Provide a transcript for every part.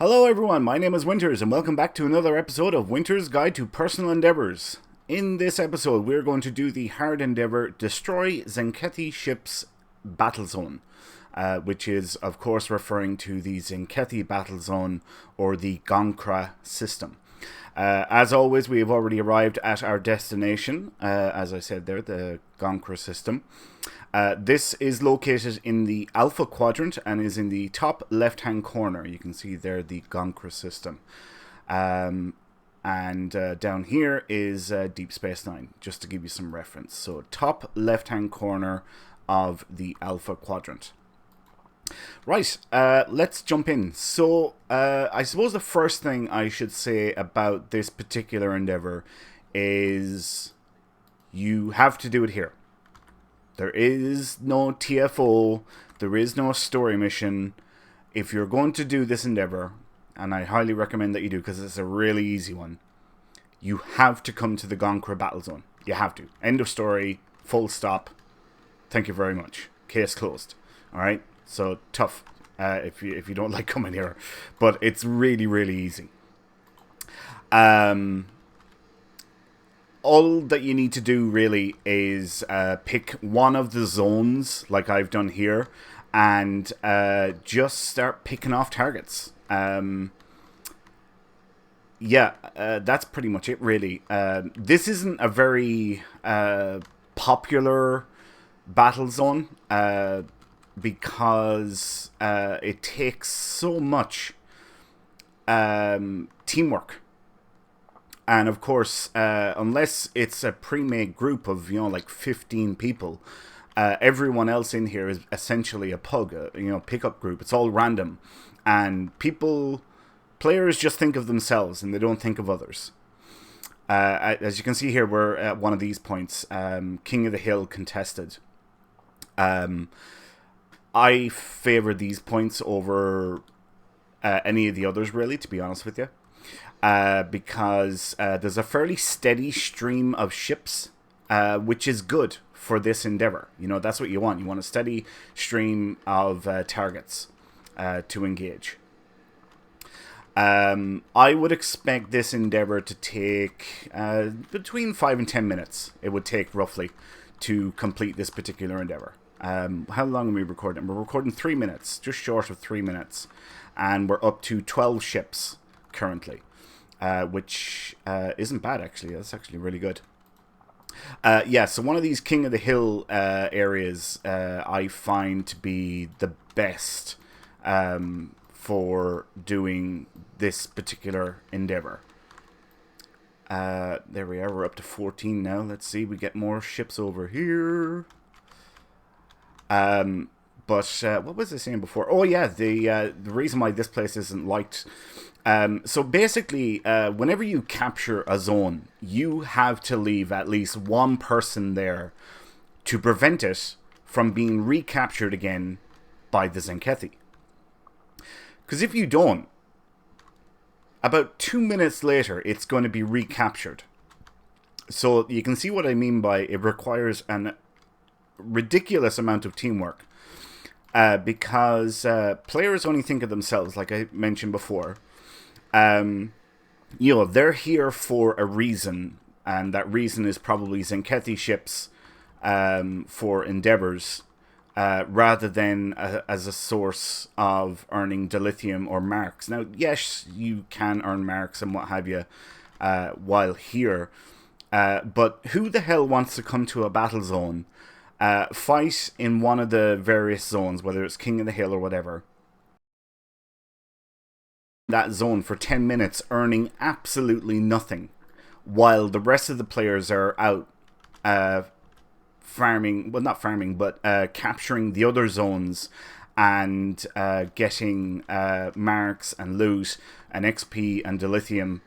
Hello everyone, my name is Winters and welcome back to another episode of Winter's Guide to Personal Endeavours. In this episode we're going to do the hard endeavour Destroy Tzenkethi Ship's Battlezone, which is of course referring to the Tzenkethi Battlezone or the Gonkra system. As always, we have already arrived at our destination, as I said there, the Gonkra system. This is located in the Alpha Quadrant and is in the top left-hand corner. You can see there the Gonkra system. And down here is Deep Space Nine, just to give you some reference. So top left-hand corner of the Alpha Quadrant. Right, let's jump in. So, I suppose the first thing I should say about this particular endeavour is you have to do it here. There is no TFO, there is no story mission. If you're going to do this endeavour, and I highly recommend that you do because it's a really easy one, you have to come to the Gonkra Battlezone. You have to. End of story, full stop. Thank you very much. Case closed. Alright? So tough if you don't like coming here, but it's really easy. All that you need to do really is pick one of the zones, like I've done here, and just start picking off targets. That's pretty much it, really. This isn't a very popular battle zone. Because it takes so much teamwork. And of course, unless it's a pre-made group of, like 15 people, everyone else in here is essentially a pug, pickup group. It's all random. And players just think of themselves and they don't think of others. As you can see here, we're at one of these points, King of the Hill contested. I favour these points over any of the others, really, to be honest with you. Because there's a fairly steady stream of ships, which is good for this endeavour. That's what you want. You want a steady stream of targets to engage. I would expect this endeavour to take between 5 and 10 minutes. It would take, roughly, to complete this particular endeavour. How long are we recording? We're recording 3 minutes, just short of 3 minutes. And we're up to 12 ships currently, which isn't bad, actually. That's actually really good. So one of these King of the Hill areas I find to be the best for doing this particular endeavour. There we are, we're up to 14 now. Let's see, we get more ships over here. What was I saying before? Oh yeah, the reason why this place isn't liked. So basically, whenever you capture a zone, you have to leave at least one person there to prevent it from being recaptured again by the Tzenkethi. Because if you don't, about 2 minutes later, it's going to be recaptured. So you can see what I mean by it requires an ridiculous amount of teamwork, because players only think of themselves, like I mentioned before. They're here for a reason, and that reason is probably Tzenkethi ships for endeavours, rather than as a source of earning dilithium or marks. Now, yes, you can earn marks and what have you while here, but who the hell wants to come to a battle zone, fight in one of the various zones, whether it's King of the Hill or whatever, that zone for 10 minutes earning absolutely nothing, while the rest of the players are out capturing the other zones and getting marks and loot and XP and dilithium.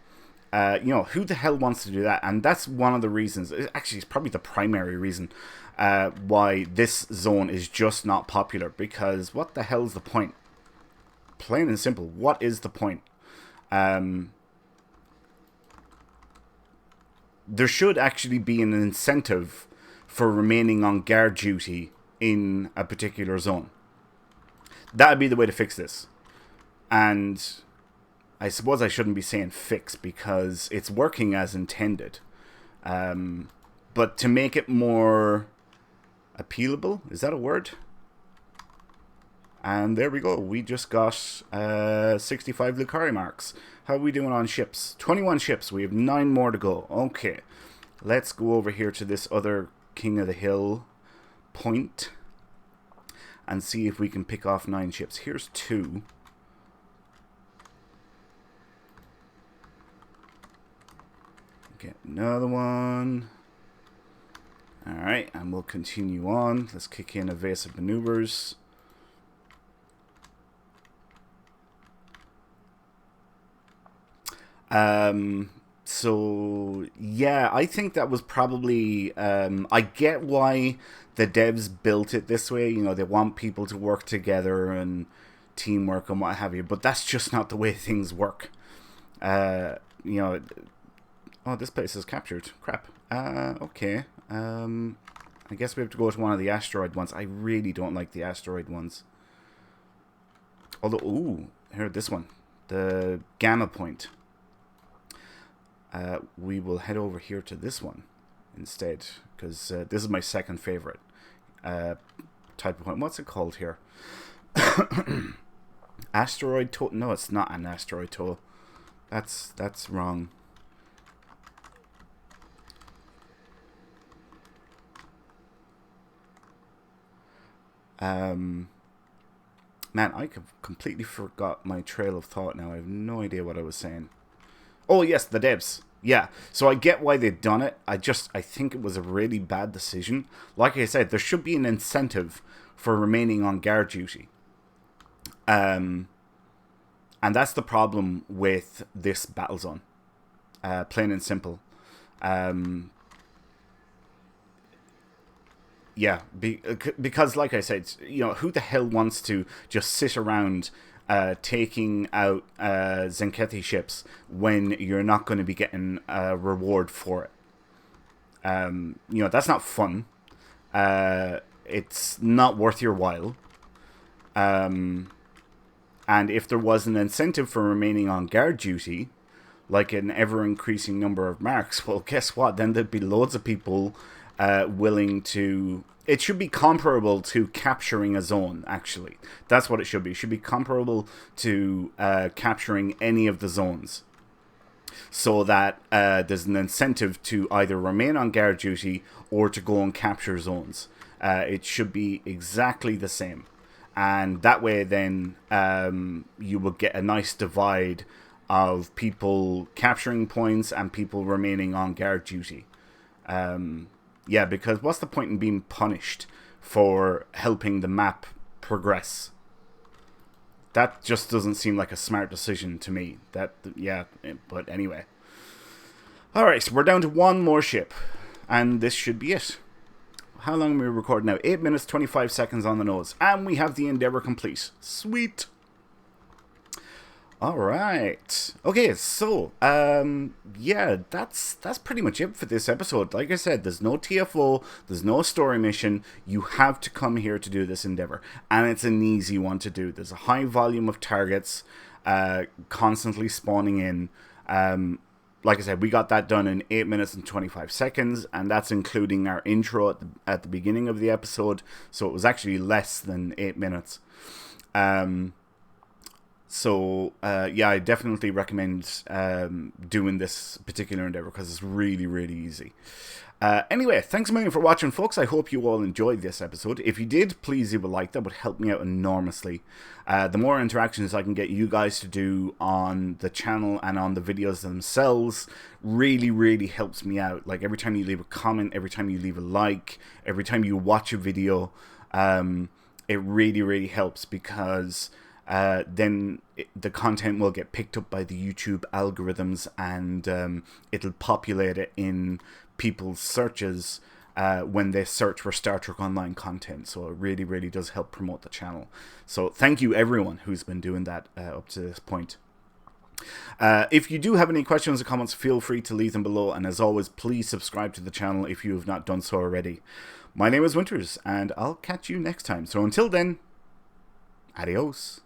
Who the hell wants to do that? And that's one of the reasons, actually it's probably the primary reason, why this zone is just not popular. Because what the hell is the point? Plain and simple, what is the point? There should actually be an incentive for remaining on guard duty in a particular zone. That would be the way to fix this. And I suppose I shouldn't be saying fix because it's working as intended. But to make it more appealable, is that a word? And there we go. We just got 65 Lucari marks. How are we doing on ships? 21 ships. We have 9 more to go. Okay. Let's go over here to this other King of the Hill point and see if we can pick off 9 ships. Here's 2. Get another one. Alright, and we'll continue on. Let's kick in evasive maneuvers. So yeah, I think that was probably I get why the devs built it this way. You know, they want people to work together and teamwork and what have you, but that's just not the way things work. You know, oh, this place is captured. Crap. Okay. I guess we have to go to one of the asteroid ones. I really don't like the asteroid ones. Although, ooh, here, this one. The Gamma point. We will head over here to this one instead, because this is my second favorite type of point. What's it called here? Asteroid toe? No, it's not an asteroid toe. That's wrong. Man, I completely forgot my trail of thought now. I have no idea what I was saying. Oh, yes, the devs. Yeah, so I get why they've done it. I think it was a really bad decision. Like I said, there should be an incentive for remaining on guard duty. And that's the problem with this Battlezone. Plain and simple. Yeah, because like I said, you know, who the hell wants to just sit around taking out Tzenkethi ships when you're not going to be getting a reward for it? You know, that's not fun. It's not worth your while. And if there was an incentive for remaining on guard duty, like an ever-increasing number of marks, well, guess what? Then there'd be loads of people willing to... It should be comparable to capturing a zone, actually. That's what it should be. It should be comparable to capturing any of the zones. So that there's an incentive to either remain on guard duty or to go and capture zones. It should be exactly the same. And that way then you will get a nice divide of people capturing points and people remaining on guard duty. Yeah, because what's the point in being punished for helping the map progress? That just doesn't seem like a smart decision to me. Yeah, but anyway. Alright, so we're down to one more ship. And this should be it. How long are we recording now? 8 minutes, 25 seconds on the nose. And we have the Endeavour complete. Sweet. Alright. Okay, so, yeah, that's pretty much it for this episode. Like I said, there's no TFO, there's no story mission. You have to come here to do this endeavor. And it's an easy one to do. There's a high volume of targets constantly spawning in. Like I said, we got that done in 8 minutes and 25 seconds, and that's including our intro at the beginning of the episode, so it was actually less than 8 minutes. So, yeah, I definitely recommend doing this particular endeavor because it's really, really easy. Anyway, thanks a million for watching, folks. I hope you all enjoyed this episode. If you did, please leave a like. That would help me out enormously. The more interactions I can get you guys to do on the channel and on the videos themselves really, really helps me out. Like, every time you leave a comment, every time you leave a like, every time you watch a video, it really, really helps because... then the content will get picked up by the YouTube algorithms and it'll populate it in people's searches when they search for Star Trek Online content. So it really, really does help promote the channel. So thank you everyone who's been doing that up to this point. If you do have any questions or comments, feel free to leave them below. And as always, please subscribe to the channel if you have not done so already. My name is Winters and I'll catch you next time. So until then, adios.